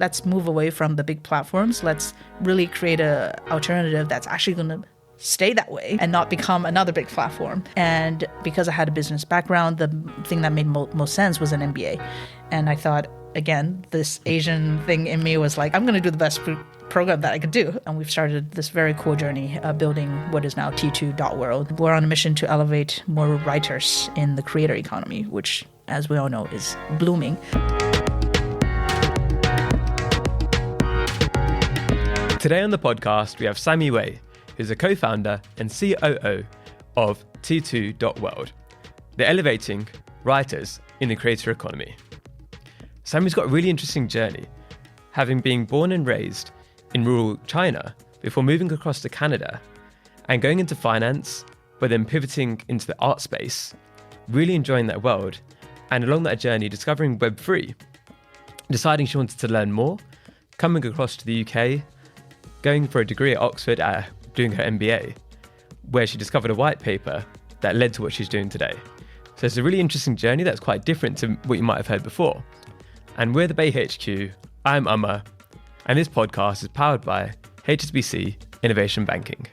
let's move away from the big platforms. Let's really create a alternative that's actually going to stay that way and not become another big platform. And because I had a business background, the thing that made most sense was an MBA. And I thought, again, this Asian thing in me was like, I'm going to do the best program that I could do. And we've started this very cool journey building what is now t2.World. We're on a mission to elevate more writers in the creator economy, which, as we all know, is blooming. Today on the podcast, we have Sammi Wei, who's a co-founder and COO of t2.World. They're elevating writers in the creator economy. Sammy's got a really interesting journey, having been born and raised in rural China before moving across to Canada and going into finance, but then pivoting into the art space, really enjoying that world, and along that journey discovering Web3, deciding she wanted to learn more, coming across to the UK, going for a degree at Oxford, doing her MBA, where she discovered a white paper that led to what she's doing today. So it's a really interesting journey that's quite different to what you might have heard before. And we're the Bay HQ, I'm Amma, and this podcast is powered by HSBC Innovation Banking.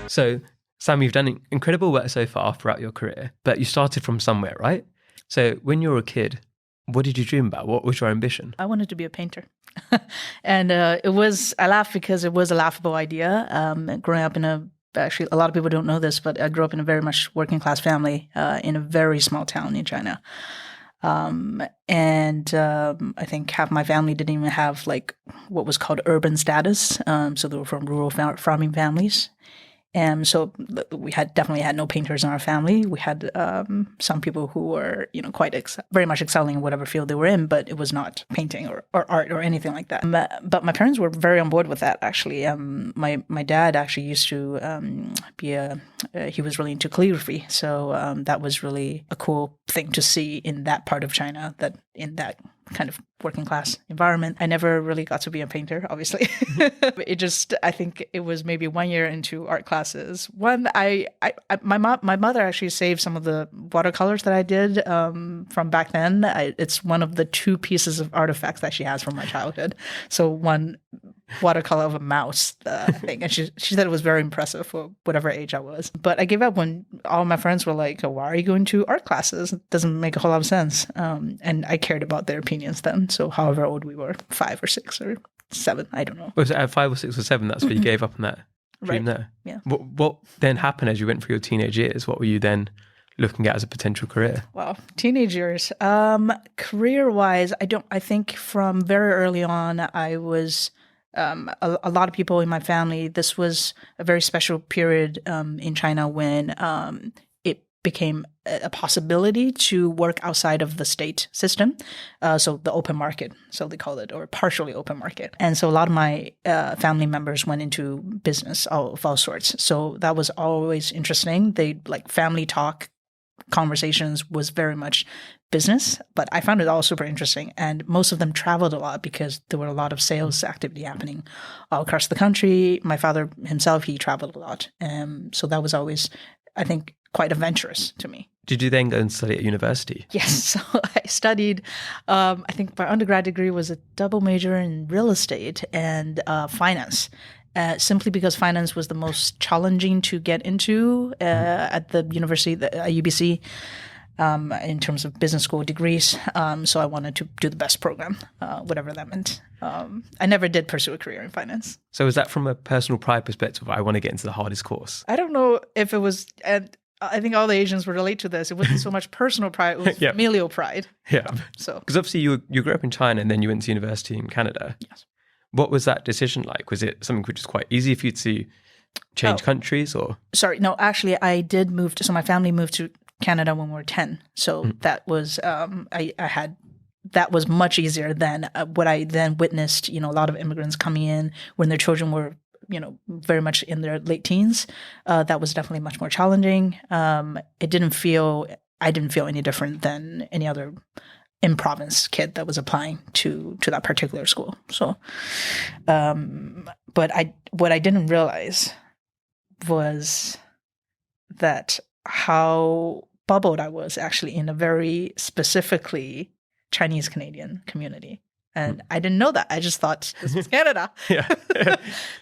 So, Sam, you've done incredible work so far throughout your career, but you started from somewhere, right? So when you were a kid, what did you dream about? What was your ambition? I wanted to be a painter. And I laugh because it was a laughable idea. Growing up actually, a lot of people don't know this, but I grew up in a very much working class family in a very small town in China. I think half my family didn't even have like what was called urban status. So they were from rural farming families. And so we definitely had no painters in our family. We had some people who were, very much excelling in whatever field they were in, but it was not painting or art or anything like that. But my parents were very on board with that, actually. My dad actually used to he was really into calligraphy. So that was really a cool thing to see in that part of China, that in that kind of working class environment. I never really got to be a painter, obviously. I think it was maybe 1 year into art classes. My mother actually saved some of the watercolors that I did from back then. It's one of the 2 pieces of artifacts that she has from my childhood. So one watercolor of a mouse, I think. And she said it was very impressive for whatever age I was. But I gave up when all my friends were like, oh, why are you going to art classes? It doesn't make a whole lot of sense. And I cared about their opinions then. So however old we were, 5 or 6 or 7, I don't know. Was it at 5 or 6 or 7? That's what you gave up on that dream there? Yeah. What then happened as you went through your teenage years? What were you then looking at as a potential career? Well, teenage years. Career-wise, I think from very early on, I was... a lot of people in my family, this was a very special period in China when it became a possibility to work outside of the state system. So the open market, so they call it, or partially open market. And so a lot of my family members went into business of all sorts. So that was always interesting. They like family talk conversations was very much business, but I found it all super interesting. And most of them traveled a lot because there were a lot of sales activity happening all across the country. My father himself, he traveled a lot. So that was always, I think, quite adventurous to me. Did you then go and study at university? Yes. So I studied, I think my undergrad degree was a double major in real estate and finance. Simply because finance was the most challenging to get into at the university, at UBC, in terms of business school degrees. So I wanted to do the best program, whatever that meant. I never did pursue a career in finance. So is that from a personal pride perspective? I want to get into the hardest course. I don't know if it was, and I think all the Asians would relate to this. It wasn't so much personal pride, it was familial pride. Yeah. So because obviously you grew up in China and then you went to university in Canada. Yes. What was that decision like? Was it something which was quite easy for you to change countries or? Sorry, no, actually I did move so my family moved to Canada when we were 10. So that was, that was much easier than what I then witnessed, a lot of immigrants coming in when their children were, very much in their late teens. That was definitely much more challenging. I didn't feel any different than any other in-province kid that was applying to that particular school. So, but what I didn't realize was that how bubbled I was actually in a very specifically Chinese Canadian community. And I didn't know that. I just thought this was Canada. Yeah.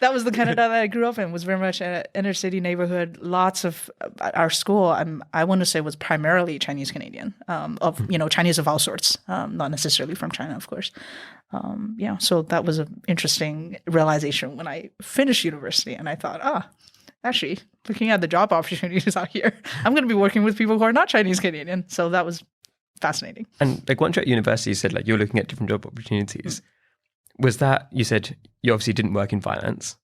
That was the Canada that I grew up in, was very much an inner city neighborhood. Lots of our school, I want to say, was primarily Chinese Canadian, Chinese of all sorts, not necessarily from China, of course. So that was an interesting realization when I finished university. And I thought, actually, looking at the job opportunities out here, I'm going to be working with people who are not Chinese Canadian. So that was fascinating. And like once you're at university, you said like you're looking at different job opportunities. Was that, you said you obviously didn't work in finance.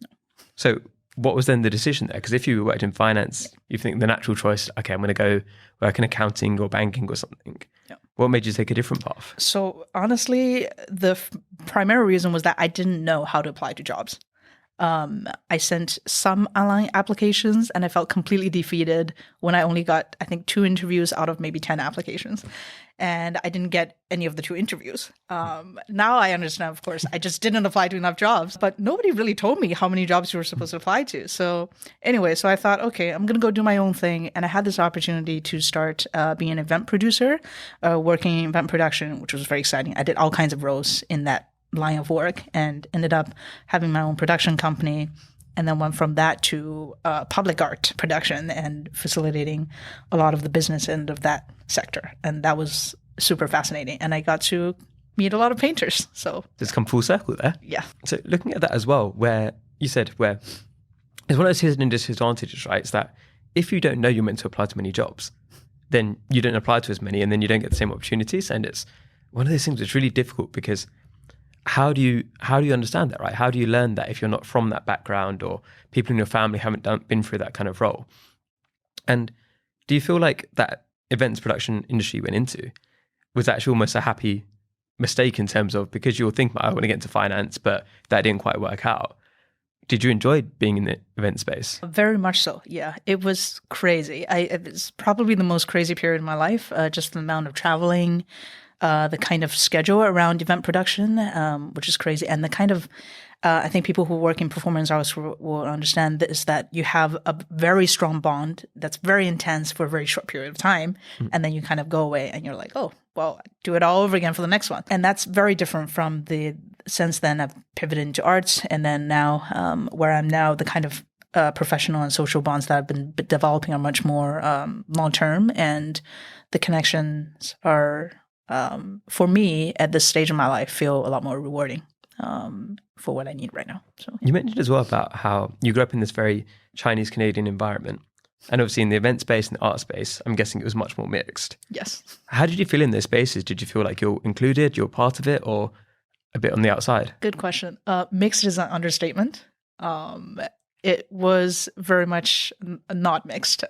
No. So what was then the decision there? Because if you worked in finance, you think the natural choice, okay, I'm going to go work in accounting or banking or something. Yeah. What made you take a different path? So honestly, the primary reason was that I didn't know how to apply to jobs. I sent some online applications and I felt completely defeated when I only got, I think, 2 interviews out of maybe 10 applications. And I didn't get any of the 2 interviews. Now I understand, of course, I just didn't apply to enough jobs, but nobody really told me how many jobs you were supposed to apply to. So anyway, I thought, okay, I'm going to go do my own thing. And I had this opportunity to start being an event producer, working in event production, which was very exciting. I did all kinds of roles in that line of work and ended up having my own production company, and then went from that to public art production and facilitating a lot of the business end of that sector. And that was super fascinating. And I got to meet a lot of painters. So just come full circle there. Yeah. So looking at that as well, where you said where it's one of those hidden disadvantages, right? It's that if you don't know you're meant to apply to many jobs, then you don't apply to as many and then you don't get the same opportunities. And it's one of those things that's really difficult because how do you understand that, right? How do you learn that if you're not from that background or people in your family haven't been through that kind of role? And do you feel like that events production industry you went into was actually almost a happy mistake in terms of, because you were thinking, I want to get into finance, but that didn't quite work out? Did you enjoy being in the event space? Very much so, yeah. It was crazy. It was probably the most crazy period in my life, just the amount of traveling, the kind of schedule around event production, which is crazy. And the kind of, I think people who work in performance arts will understand this, that you have a very strong bond that's very intense for a very short period of time. And then you kind of go away and you're like, oh, well, do it all over again for the next one. And that's very different from the sense then I've pivoted into arts. And then now where I'm now, the kind of professional and social bonds that I've been developing are much more long-term. And the connections are, for me, at this stage of my life, feel a lot more rewarding for what I need right now. So you mentioned as well about how you grew up in this very Chinese Canadian environment, and obviously in the event space and the art space, I'm guessing it was much more mixed. Yes. How did you feel in those spaces? Did you feel like you're included, you're part of it, or a bit on the outside? Good question. Mixed is an understatement. It was very much not mixed.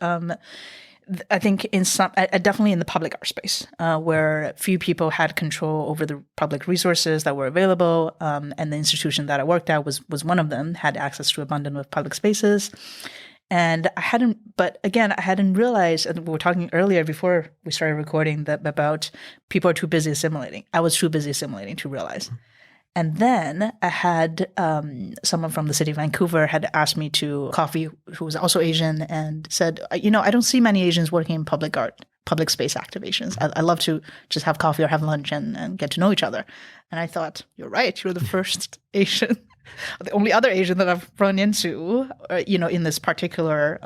I think in some, definitely in the public art space, where few people had control over the public resources that were available, and the institution that I worked at was one of them, had access to abundant of public spaces. And I hadn't realized, and we were talking earlier before we started recording, that about people are too busy assimilating. I was too busy assimilating to realize. And then I had someone from the city of Vancouver had asked me to coffee, who was also Asian, and said, I don't see many Asians working in public art, public space activations. I love to just have coffee or have lunch and get to know each other. And I thought, you're right. You're the first Asian, the only other Asian that I've run into, in this particular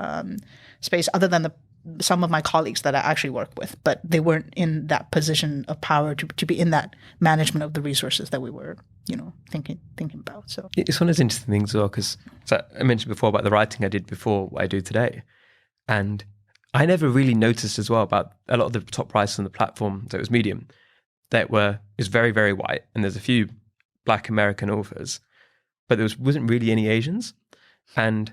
space, other than some of my colleagues that I actually work with, but they weren't in that position of power to be in that management of the resources that we were, thinking about. So it's one of those interesting things as well, because I mentioned before about the writing I did before what I do today. And I never really noticed as well about a lot of the top writers on the platform, so it was Medium, that is very, very white. And there's a few Black American authors, but there wasn't really any Asians. And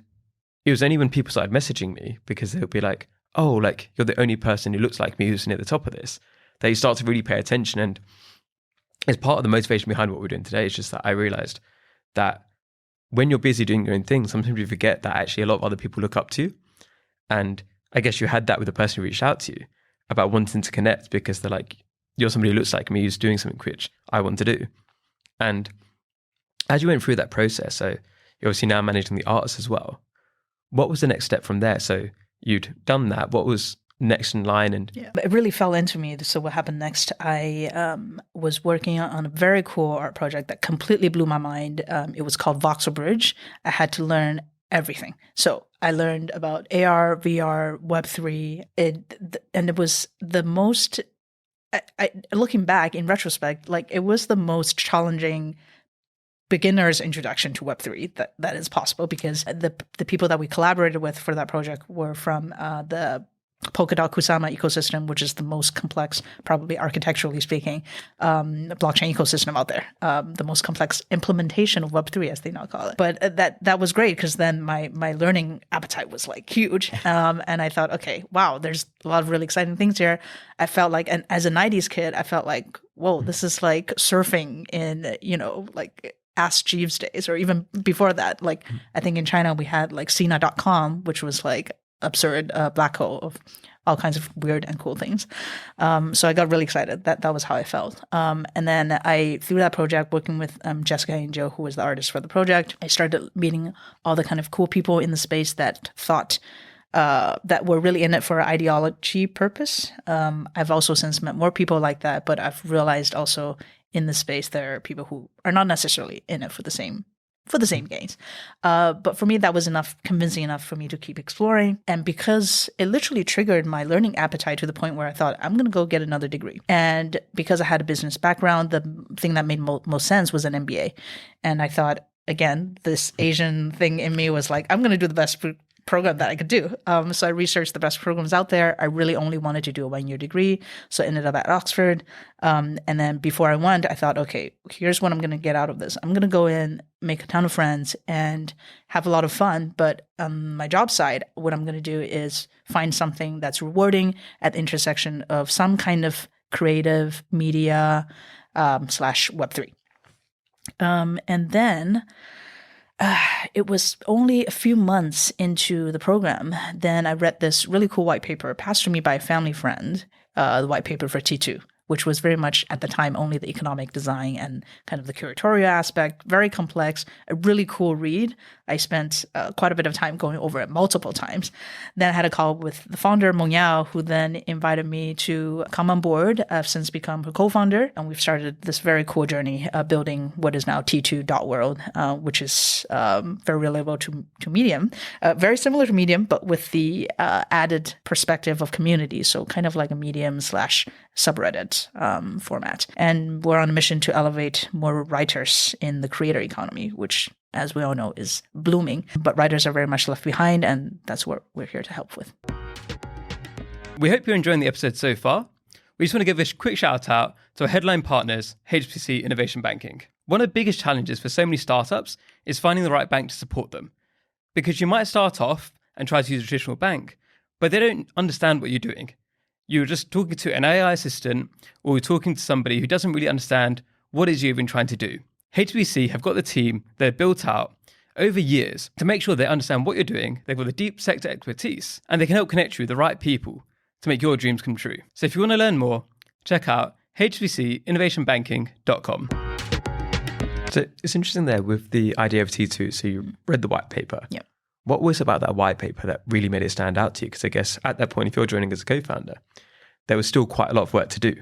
it was only when people started messaging me, because they would be like, oh, like you're the only person who looks like me who's near the top of this, that you start to really pay attention. And it's part of the motivation behind what we're doing today. Is just that I realized that when you're busy doing your own thing, sometimes you forget that actually a lot of other people look up to you. And I guess you had that with the person who reached out to you about wanting to connect, because they're like, you're somebody who looks like me who's doing something which I want to do. And as you went through that process, so you're obviously now managing the arts as well, what was the next step from there? So you'd done that. What was next in line? And yeah, it really fell into me. So what happened next? I was working on a very cool art project that completely blew my mind. It was called Voxel Bridge. I had to learn everything. So I learned about AR, VR, Web3, and it was the most. Looking back in retrospect, like it was the most challenging beginner's introduction to Web3 that is possible, because the people that we collaborated with for that project were from the Polkadot Kusama ecosystem, which is the most complex, probably architecturally speaking, blockchain ecosystem out there. The most complex implementation of Web3, as they now call it. But that was great, because then my learning appetite was like huge. And I thought, okay, wow, there's a lot of really exciting things here. I felt like, and as a 90s kid, I felt like, whoa, this is like surfing in, like Ask Jeeves days, or even before that. Like, I think in China we had like Sina.com, which was like absurd black hole of all kinds of weird and cool things. So I got really excited. That was how I felt. And then through that project, working with Jessica and Joe, who was the artist for the project, I started meeting all the kind of cool people in the space that thought that were really in it for ideology purpose. I've also since met more people like that, but I've realized also in the space there are people who are not necessarily in it for the same gains. But for me, that was convincing enough for me to keep exploring. And because it literally triggered my learning appetite to the point where I thought, I'm going to go get another degree. And because I had a business background, the thing that made most sense was an MBA. And I thought, again, this Asian thing in me was like, I'm going to do the best program that I could do. So I researched the best programs out there. I really only wanted to do a 1-year degree. So I ended up at Oxford. And then before I went, I thought, okay, here's what I'm going to get out of this. I'm going to go in, make a ton of friends, and have a lot of fun. But on my job side, what I'm going to do is find something that's rewarding at the intersection of some kind of creative media / Web3. And then it was only a few months into the program, then I read this really cool white paper passed to me by a family friend, the white paper for T2, which was very much at the time only the economic design and kind of the curatorial aspect, very complex, a really cool read. I spent quite a bit of time going over it multiple times. Then I had a call with the founder, Meng Yao, who then invited me to come on board. I've since become her co-founder, and we've started this very cool journey building what is now t2.World, which is very relatable to Medium. Very similar to Medium, but with the added perspective of community. So kind of like a Medium / subreddit format. And we're on a mission to elevate more writers in the creator economy, which, as we all know, is blooming. But writers are very much left behind, and that's what we're here to help with. We hope you're enjoying the episode so far. We just want to give a quick shout out to our headline partners, HSBC Innovation Banking. One of the biggest challenges for so many startups is finding the right bank to support them. Because you might start off and try to use a traditional bank, but they don't understand what you're doing. You're just talking to an AI assistant, or you're talking to somebody who doesn't really understand what it is you've been trying to do. HSBC have got the team they've built out over years to make sure they understand what you're doing. They've got the deep sector expertise, and they can help connect you with the right people to make your dreams come true. So if you want to learn more, check out hsbcinnovationbanking.com. So it's interesting there with the idea of T2. So you read the white paper. Yeah. What was about that white paper that really made it stand out to you? Because I guess at that point, if you're joining as a co-founder, there was still quite a lot of work to do.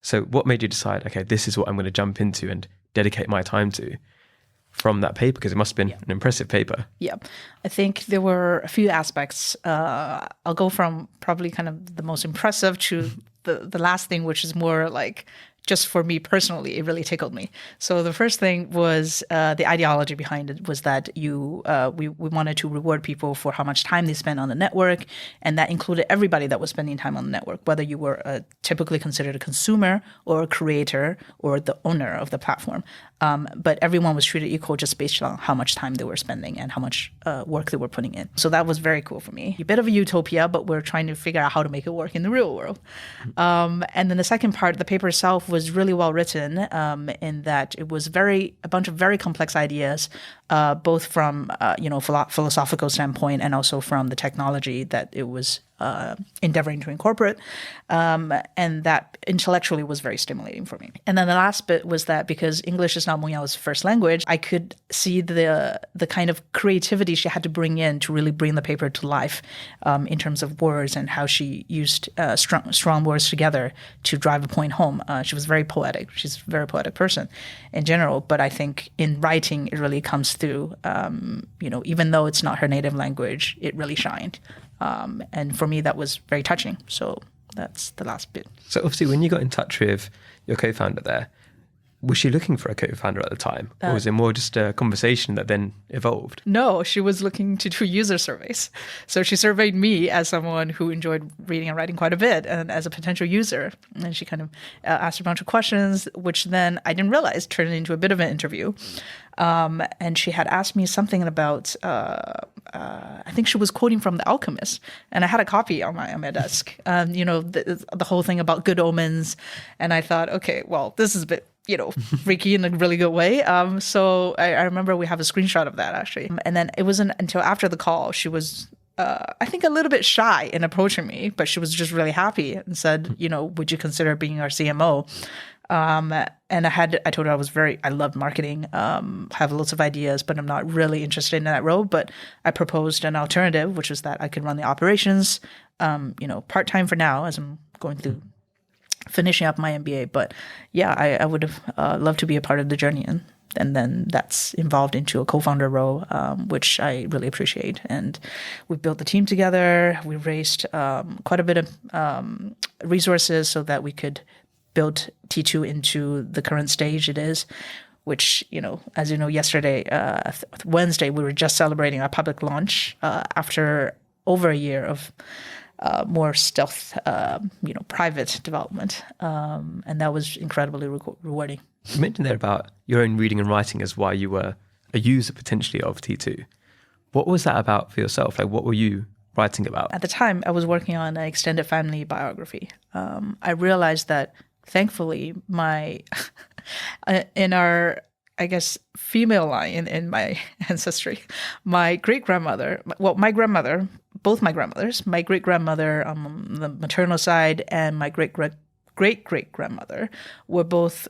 So what made you decide, okay, this is what I'm going to jump into and dedicate my time to from that paper? Because it must have been an impressive paper. Yeah. I think there were a few aspects. I'll go from probably kind of the most impressive to the last thing, which is more like, just for me personally, it really tickled me. So the first thing was the ideology behind it was that we wanted to reward people for how much time they spend on the network, and that included everybody that was spending time on the network, whether you were typically considered a consumer or a creator or the owner of the platform. But everyone was treated equal just based on how much time they were spending and how much work they were putting in. So that was very cool for me. A bit of a utopia, but we're trying to figure out how to make it work in the real world. And then the second part, the paper itself was really well written in that it was a bunch of very complex ideas, both from philosophical standpoint and also from the technology that it was endeavoring to incorporate. And that intellectually was very stimulating for me. And then the last bit was that because English is not Meng Yao's first language, I could see the kind of creativity she had to bring in to really bring the paper to life in terms of words and how she used strong words together to drive a point home. She was very poetic. She's a very poetic person in general, but I think in writing it really comes through. Even though it's not her native language, it really shined. And for me, that was very touching. So that's the last bit. So obviously, when you got in touch with your co-founder there, was she looking for a co-founder at the time? Or was it more just a conversation that then evolved? No, she was looking to do user surveys. So she surveyed me as someone who enjoyed reading and writing quite a bit and as a potential user. And she kind of asked a bunch of questions, which then I didn't realize turned into a bit of an interview. And she had asked me something about, I think she was quoting from The Alchemist. And I had a copy on my desk, the whole thing about good omens. And I thought, okay, well, this is a bit freaky in a really good way. So I remember we have a screenshot of that actually. And then it wasn't until after the call, she was, I think a little bit shy in approaching me, but she was just really happy and said, would you consider being our CMO? And I told her I loved marketing, have lots of ideas, but I'm not really interested in that role. But I proposed an alternative, which was that I could run the operations, part-time for now as I'm going through finishing up my MBA. But yeah, I would have loved to be a part of the journey. And then that's involved into a co-founder role, which I really appreciate. And we built the team together. We raised quite a bit of resources so that we could build T2 into the current stage it is, which, as you know, yesterday, Wednesday, we were just celebrating our public launch after over a year of more stealth, private development. And that was incredibly rewarding. You mentioned there about your own reading and writing as why you were a user potentially of T2. What was that about for yourself? Like, what were you writing about? At the time, I was working on an extended family biography. I realized that thankfully in our, I guess, female line in my ancestry, my great-grandmother, my grandmother, both my grandmothers, my great-grandmother on the maternal side and my great-great-grandmother were both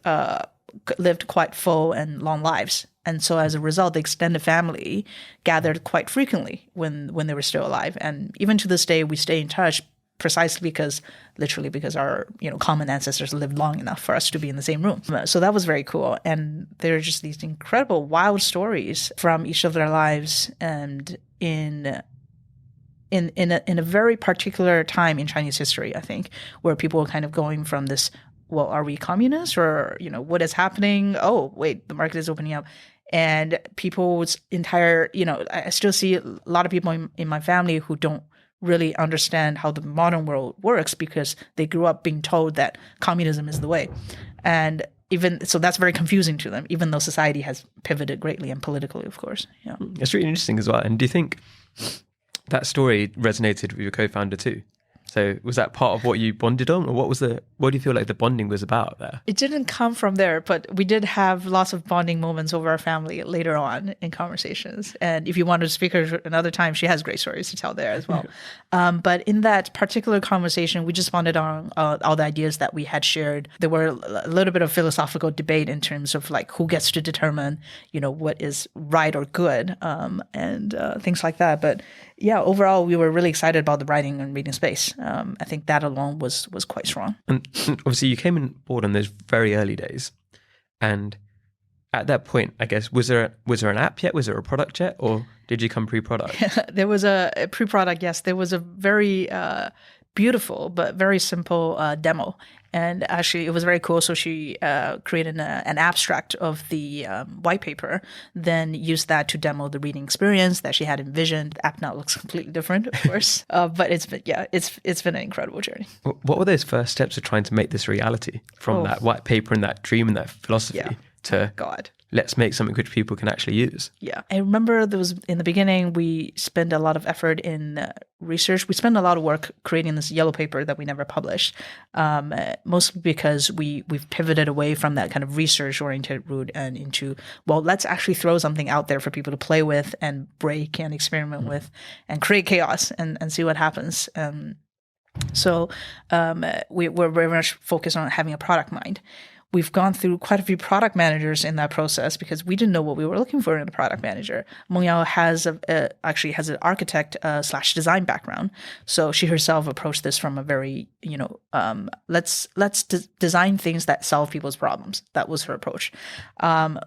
lived quite full and long lives. And so as a result, the extended family gathered quite frequently when they were still alive. And even to this day, we stay in touch precisely because our common ancestors lived long enough for us to be in the same room. So that was very cool. And there are just these incredible wild stories from each of their lives, and in a very particular time in Chinese history, I think, where people were kind of going from this, well, are we communists, or what is happening? Oh, wait, the market is opening up. And people's entire, I still see a lot of people in my family who don't really understand how the modern world works because they grew up being told that communism is the way. And even so, that's very confusing to them, even though society has pivoted greatly and politically, of course. Yeah. It's really interesting as well. And do you think that story resonated with your co-founder too? So was that part of what you bonded on, or what do you feel like the bonding was about there? It didn't come from there, but we did have lots of bonding moments over our family later on in conversations. And if you wanted to speak her another time, she has great stories to tell there as well. But in that particular conversation, we just bonded on all the ideas that we had shared. There were a little bit of philosophical debate in terms of like who gets to determine, what is right or good, and things like that. But yeah, overall, we were really excited about the writing and reading space. I think that alone was quite strong. And obviously, you came on board on those very early days, and at that point, I guess, was there an app yet? Was there a product yet, or did you come pre-product? There was a pre-product. Yes, there was a very beautiful but very simple demo. And actually, it was very cool. So she created an abstract of the white paper, then used that to demo the reading experience that she had envisioned. The app now looks completely different, of course. But it's been an incredible journey. What were those first steps of trying to make this reality from that white paper and that dream and that philosophy to God. let's make something which people can actually use. Yeah. I remember there was, in the beginning, we spent a lot of effort in research. We spent a lot of work creating this yellow paper that we never published, mostly because we've pivoted away from that kind of research-oriented route and into, well, let's actually throw something out there for people to play with and break and experiment with and create chaos and see what happens. So we're very much focused on having a product mind. We've gone through quite a few product managers in that process because we didn't know what we were looking for in a product manager. Mongyao actually has an architect / design background, so she herself approached this from a very let's design things that solve people's problems. That was her approach,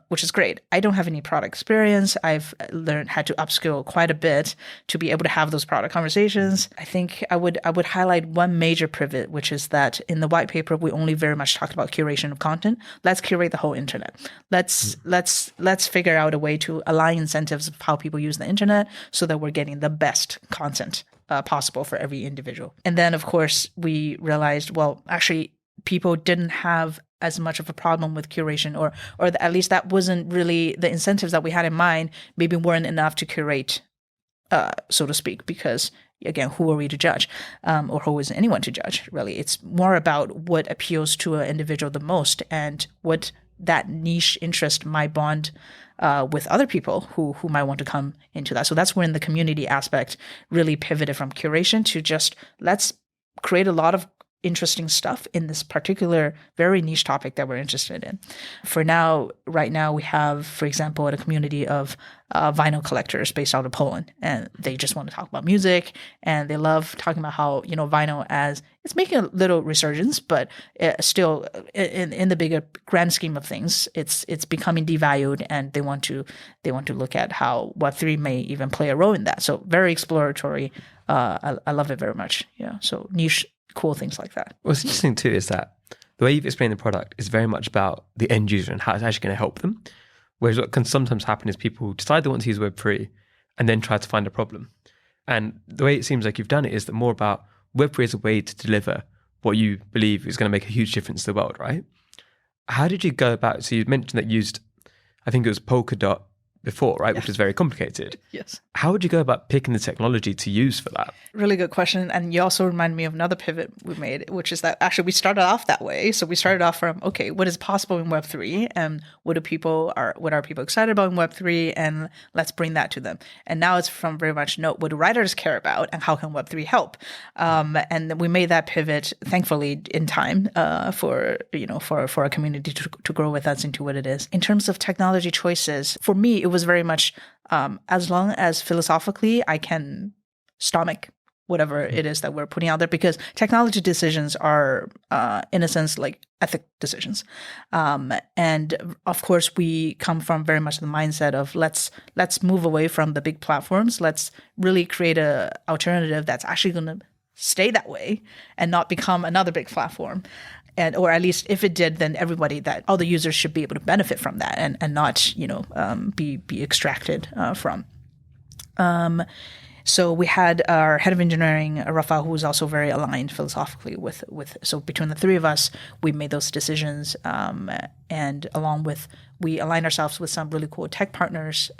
which is great. I don't have any product experience. I've had to upskill quite a bit to be able to have those product conversations. I think I would highlight one major pivot, which is that in the white paper we only very much talked about curation of content. Let's curate the whole internet. Let's figure out a way to align incentives of how people use the internet so that we're getting the best content possible for every individual. And then, of course, we realized, well, actually, people didn't have as much of a problem with curation, or at least that wasn't really the incentives that we had in mind. Maybe weren't enough to curate, so to speak, because again, who are we to judge, or who is anyone to judge? Really, it's more about what appeals to an individual the most and what that niche interest might bond with other people who might want to come into that. So that's when the community aspect really pivoted from curation to just let's create a lot of interesting stuff in this particular very niche topic that we're interested in. Right now we have, for example, a community of vinyl collectors based out of Poland, and they just want to talk about music, and they love talking about how vinyl as it's making a little resurgence, but still in the bigger grand scheme of things, it's becoming devalued, and they want to look at how Web3 may even play a role in that. So very exploratory. I love it very much. Yeah. So niche. Cool things like that. What's interesting too is that the way you've explained the product is very much about the end user and how it's actually going to help them. Whereas what can sometimes happen is people decide they want to use Web3 and then try to find a problem. And the way it seems like you've done it is that more about Web3 as a way to deliver what you believe is going to make a huge difference to the world, right? How did you go about, so you mentioned that you used, I think it was Polkadot before, right? Yeah. Which is very complicated. Yes. How would you go about picking the technology to use for that? Really good question. And you also remind me of another pivot we made, which is that actually we started off that way. So we started off from, okay, what is possible in Web3 and what are people excited about in Web3, and let's bring that to them. And now it's from very much, no, what do writers care about and how can Web3 help? And we made that pivot, thankfully, in time for our community to grow with us into what it is. In terms of technology choices, for me, it was very much as long as philosophically I can stomach whatever it is that we're putting out there, because technology decisions are, in a sense, like ethic decisions. And of course, we come from very much the mindset of let's move away from the big platforms. Let's really create a alternative that's actually going to stay that way and not become another big platform. Or at least if it did, then all the users should be able to benefit from that and not, be extracted from. So we had our head of engineering, Rafa, who was also very aligned philosophically with. So between the three of us, we made those decisions, and along with we aligned ourselves with some really cool tech partners.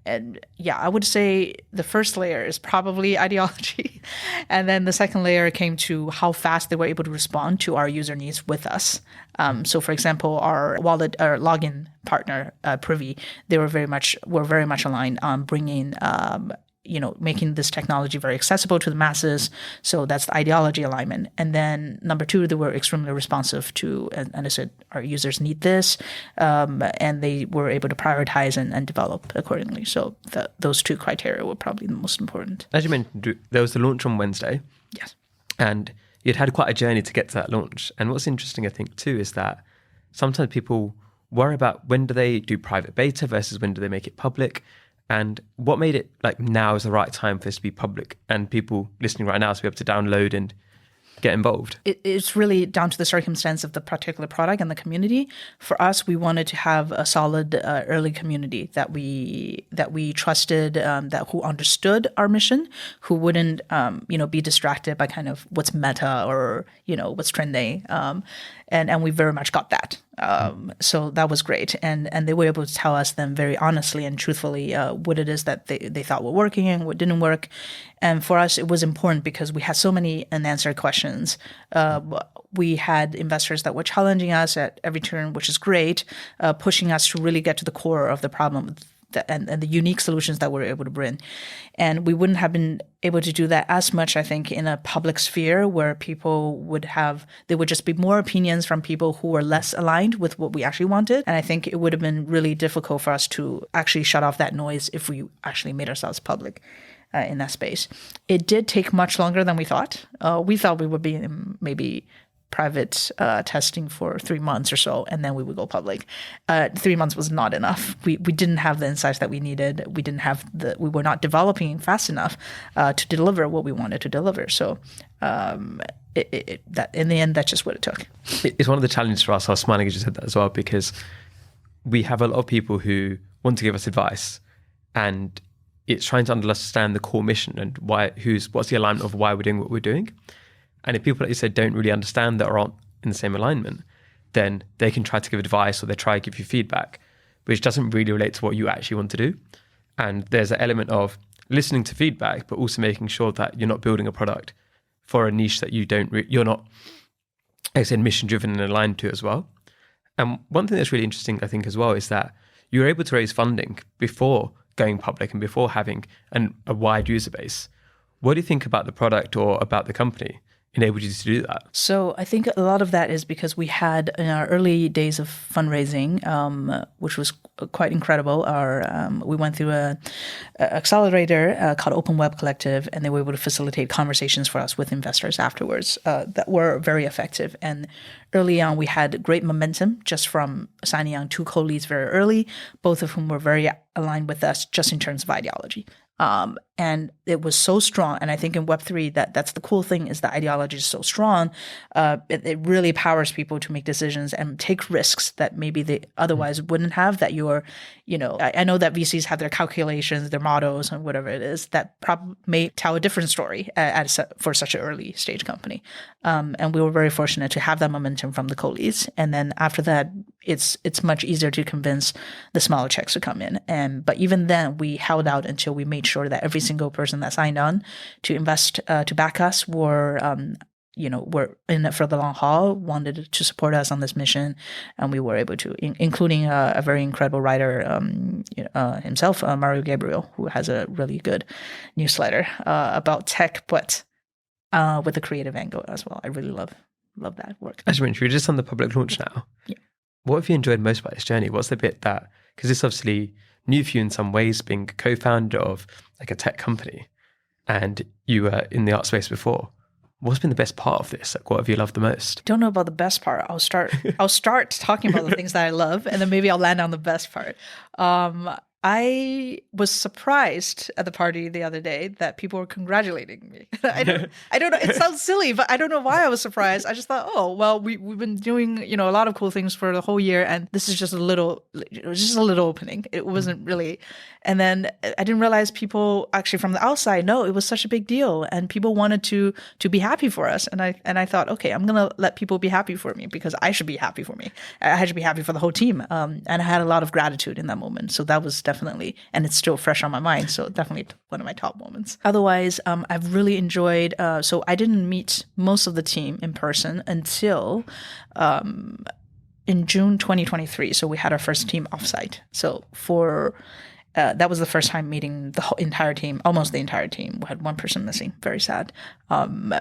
And yeah, I would say the first layer is probably ideology. And then the second layer came to how fast they were able to respond to our user needs with us. So for example, our wallet or login partner, Privy, were very much aligned on bringing, making this technology very accessible to the masses. So that's the ideology alignment. And then number two, they were extremely responsive to, and I said, our users need this. And they were able to prioritize and develop accordingly. So those two criteria were probably the most important. As you mentioned, there was the launch on Wednesday. Yes. And you'd had quite a journey to get to that launch. And what's interesting, I think, too, is that sometimes people worry about when do they do private beta versus when do they make it public. And what made it like now is the right time for this to be public and people listening right now to be able to download and get involved? It's really down to the circumstance of the particular product and the community. For us, we wanted to have a solid early community that we trusted, who understood our mission, who wouldn't be distracted by kind of what's meta or what's trending. And we very much got that. So that was great. And they were able to tell us then very honestly and truthfully what it is that they thought were working and what didn't work. And for us, it was important because we had so many unanswered questions. We had investors that were challenging us at every turn, which is great, pushing us to really get to the core of the problem and the unique solutions that we're able to bring. And we wouldn't have been able to do that as much, I think, in a public sphere where there would just be more opinions from people who were less aligned with what we actually wanted. And I think it would have been really difficult for us to actually shut off that noise if we actually made ourselves public in that space. It did take much longer than we thought. We thought we would be in maybe private testing for 3 months or so, and then we would go public. 3 months was not enough. We didn't have the insights that we needed. We were not developing fast enough to deliver what we wanted to deliver. So that in the end, that's just what it took. It's one of the challenges for us. I was smiling as you said that as well, because we have a lot of people who want to give us advice, and it's trying to understand the core mission and what's the alignment of why we're doing what we're doing. And if people, like you said, don't really understand that or aren't in the same alignment, then they can try to give advice or they try to give you feedback, which doesn't really relate to what you actually want to do. And there's an element of listening to feedback, but also making sure that you're not building a product for a niche that you're not, like I said, mission driven and aligned to as well. And one thing that's really interesting, I think, as well, is that you were able to raise funding before going public and before having a wide user base. What do you think about the product or about the company enabled you to do that? So I think a lot of that is because we had, in our early days of fundraising, which was quite incredible, we went through an accelerator called Open Web Collective, and they were able to facilitate conversations for us with investors afterwards that were very effective. And early on, we had great momentum just from signing on 2 co-leads very early, both of whom were very aligned with us just in terms of ideology. And it was so strong. And I think in Web3, that's the cool thing, is the ideology is so strong. It really powers people to make decisions and take risks that maybe they otherwise wouldn't have, that I know that VCs have their calculations, their models, and whatever it is that probably may tell a different story for such an early stage company. And we were very fortunate to have that momentum from the co-leads. And then after that, it's much easier to convince the smaller checks to come in. But even then, we held out until we made sure that every single person that signed on to invest to back us were in it for the long haul, wanted to support us on this mission, and we were able to, including a very incredible writer himself, Mario Gabriel, who has a really good newsletter about tech, but with a creative angle as well. I really love that work. As you mentioned, you're just on the public launch now. Yeah. What have you enjoyed most about this journey? What's the bit that, because it's obviously new for you in some ways, being a co-founder of like a tech company, and you were in the art space before. What's been the best part of this? Like, what have you loved the most? Don't know about the best part. I'll start talking about the things that I love, and then maybe I'll land on the best part. I was surprised at the party the other day that people were congratulating me. I don't know. It sounds silly, but I don't know why I was surprised. I just thought, oh, well, we've been doing, a lot of cool things for the whole year, and this is just a little opening. It wasn't really. And then I didn't realize people actually from the outside, no, it was such a big deal, and people wanted to be happy for us. And I thought, okay, I'm gonna let people be happy for me because I should be happy for me. I should be happy for the whole team. And I had a lot of gratitude in that moment. So that was definitely, and it's still fresh on my mind. So definitely one of my top moments. Otherwise, I've really enjoyed. So I didn't meet most of the team in person until in June 2023. So we had our first team offsite. So that was the first time meeting the whole entire team, almost the entire team. We had one person missing, very sad. And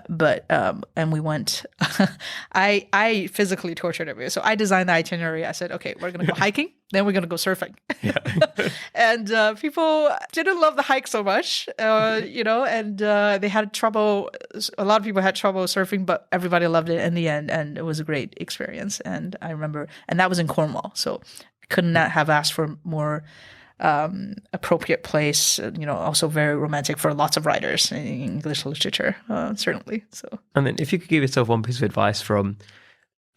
we went, I physically tortured everyone. So I designed the itinerary. I said, okay, we're going to go hiking, then we're going to go surfing. Yeah. And people didn't love the hike so much, and they had trouble. A lot of people had trouble surfing, but everybody loved it in the end. And it was a great experience. And I remember, and that was in Cornwall. So I could not have asked for more appropriate place, also very romantic for lots of writers in English literature, certainly. So, and then if you could give yourself one piece of advice from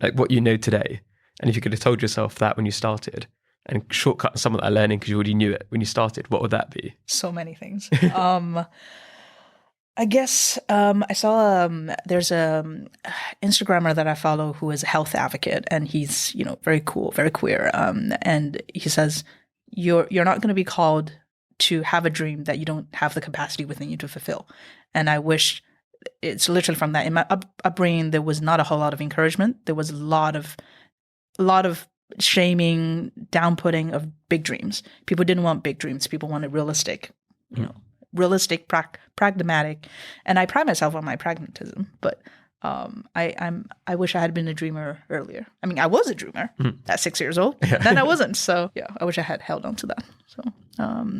like what you know today, and if you could have told yourself that when you started and shortcut some of that learning because you already knew it when you started, what would that be? So many things. I guess I saw there's a Instagrammer that I follow who is a health advocate, and he's very cool, very queer. And he says you're not going to be called to have a dream that you don't have the capacity within you to fulfill. And I wish it's literally from that. In my upbringing, there was not a whole lot of encouragement. There was a lot of shaming, downputting of big dreams. People didn't want big dreams. People wanted realistic, realistic, pragmatic. And I pride myself on my pragmatism, but I wish I had been a dreamer earlier. I mean, I was a dreamer at 6 years old. Yeah. Then I wasn't. So yeah, I wish I had held on to that. So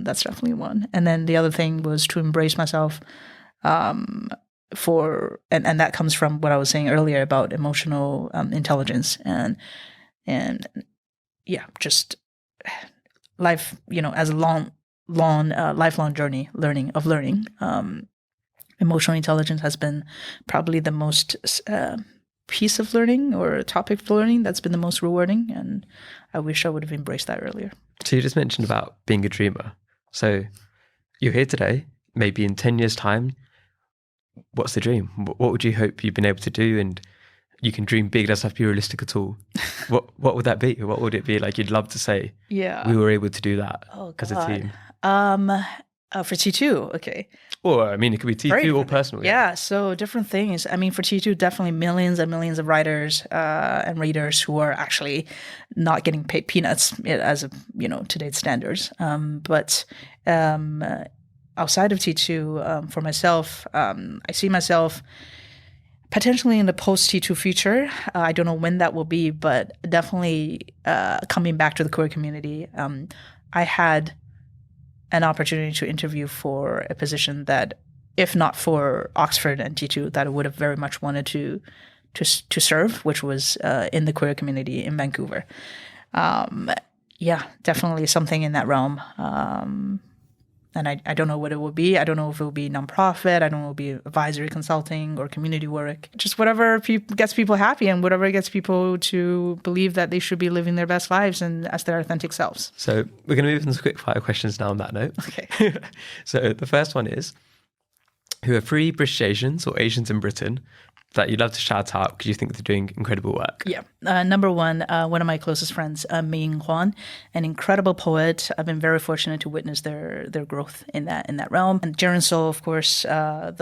that's definitely one. And then the other thing was to embrace myself and that comes from what I was saying earlier about emotional intelligence and yeah, just life, as a long lifelong journey learning. Emotional intelligence has been probably the most piece of learning or topic of learning that's been the most rewarding, and I wish I would have embraced that earlier. So you just mentioned about being a dreamer. So you're here today, maybe in 10 years' time, what's the dream? What would you hope you've been able to do? And you can dream big, it doesn't have to be realistic at all. What would that be? What would it be? Like you'd love to say, yeah, we were able to do that as a team. For T2, okay. Or, I mean, it could be T2 or personal. Yeah, so different things. I mean, for T2, definitely millions and millions of writers and readers who are actually not getting paid peanuts as of, today's standards. But outside of T2, for myself, I see myself potentially in the post-T2 future. I don't know when that will be, but definitely coming back to the queer community. I had an opportunity to interview for a position that, if not for Oxford and T2, that I would have very much wanted to serve, which was in the queer community in Vancouver. Yeah, definitely something in that realm. And I don't know what it will be. I don't know if it will be nonprofit. I don't know if it will be advisory consulting or community work. Just whatever gets people happy and whatever gets people to believe that they should be living their best lives and as their authentic selves. So we're going to move into some quick fire questions now on that note. Okay. So the first one is, who are 3 British Asians or Asians in Britain that you'd love to shout out because you think they're doing incredible work? Yeah. Number one of my closest friends, Ming Huan, an incredible poet. I've been very fortunate to witness their growth in that realm. And Jaren So, of course, the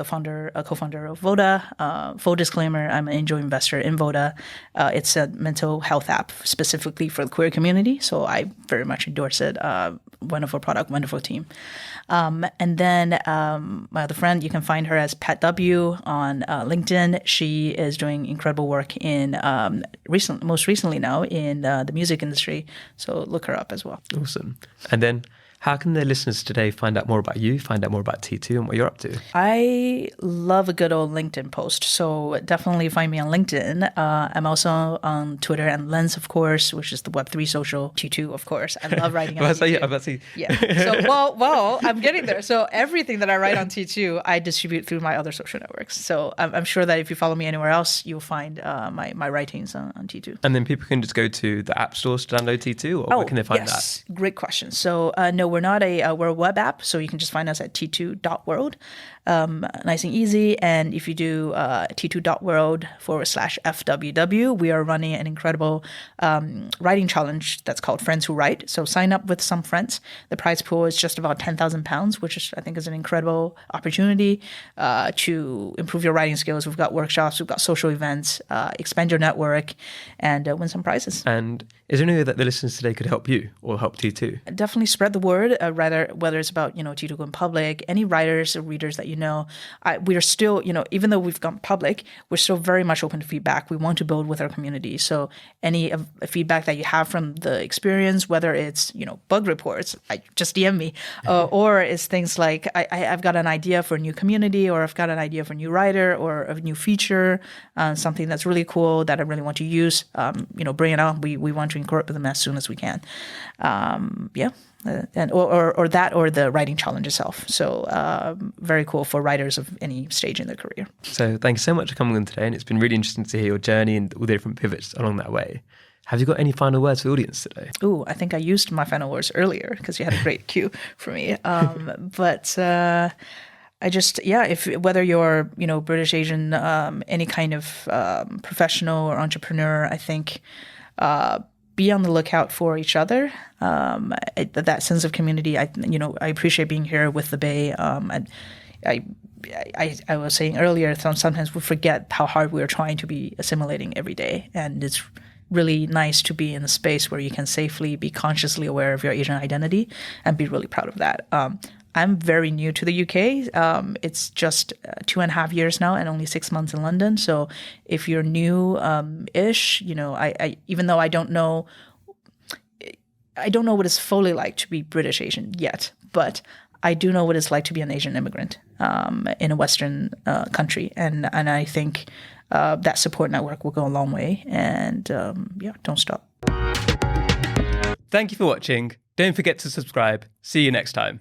co-founder of Voda. Full disclaimer, I'm an angel investor in Voda. It's a mental health app specifically for the queer community, so I very much endorse it. Wonderful product, wonderful team. And then my other friend, you can find her as Pat W on LinkedIn. She is doing incredible work in most recently now in the music industry. So look her up as well. Awesome. And then how can the listeners today find out more about you, find out more about T2 and what you're up to? I love a good old LinkedIn post. So definitely find me on LinkedIn. I'm also on Twitter and Lens, of course, which is the Web3 social. T2, of course. I love writing on T2. Yeah. So, well, I'm getting there. So everything that I write on T2, I distribute through my other social networks. So I'm sure that if you follow me anywhere else, you'll find my writings on T2. And then people can just go to the app stores to download T2, or where can they find that? Great question. So no, we're not we're a web app, so you can just find us at t2.world. Nice and easy. And if you do t2.world /FWW, we are running an incredible writing challenge that's called Friends Who Write. So sign up with some friends. The prize pool is just about £10,000, which I think is an incredible opportunity to improve your writing skills. We've got workshops, we've got social events, expand your network, and win some prizes. And is there any way that the listeners today could help you or help T2? Definitely spread the word, whether it's about, T2 going public, any writers or readers that we are still, even though we've gone public, we're still very much open to feedback. We want to build with our community. So any feedback that you have from the experience, whether it's, bug reports, just DM me, or it's things like I've got an idea for a new community, or I've got an idea for a new writer or a new feature, something that's really cool that I really want to use, bring it on. We want to incorporate them as soon as we can. And or that or the writing challenge itself. So very cool for writers of any stage in their career. So thank you so much for coming on today, and it's been really interesting to hear your journey and all the different pivots along that way. Have you got any final words for the audience today? Ooh, I think I used my final words earlier because you had a great cue for me. But if whether you're, British, Asian, any kind of professional or entrepreneur, I think be on the lookout for each other. That sense of community. I appreciate being here with the Bay. I was saying earlier, sometimes we forget how hard we are trying to be assimilating every day, and it's really nice to be in a space where you can safely be consciously aware of your Asian identity and be really proud of that. I'm very new to the UK. It's just 2.5 years now and only 6 months in London. So if you're new-ish, I even though I don't know what it's fully like to be British Asian yet, but I do know what it's like to be an Asian immigrant in a Western country. And I think that support network will go a long way. And don't stop. Thank you for watching. Don't forget to subscribe. See you next time.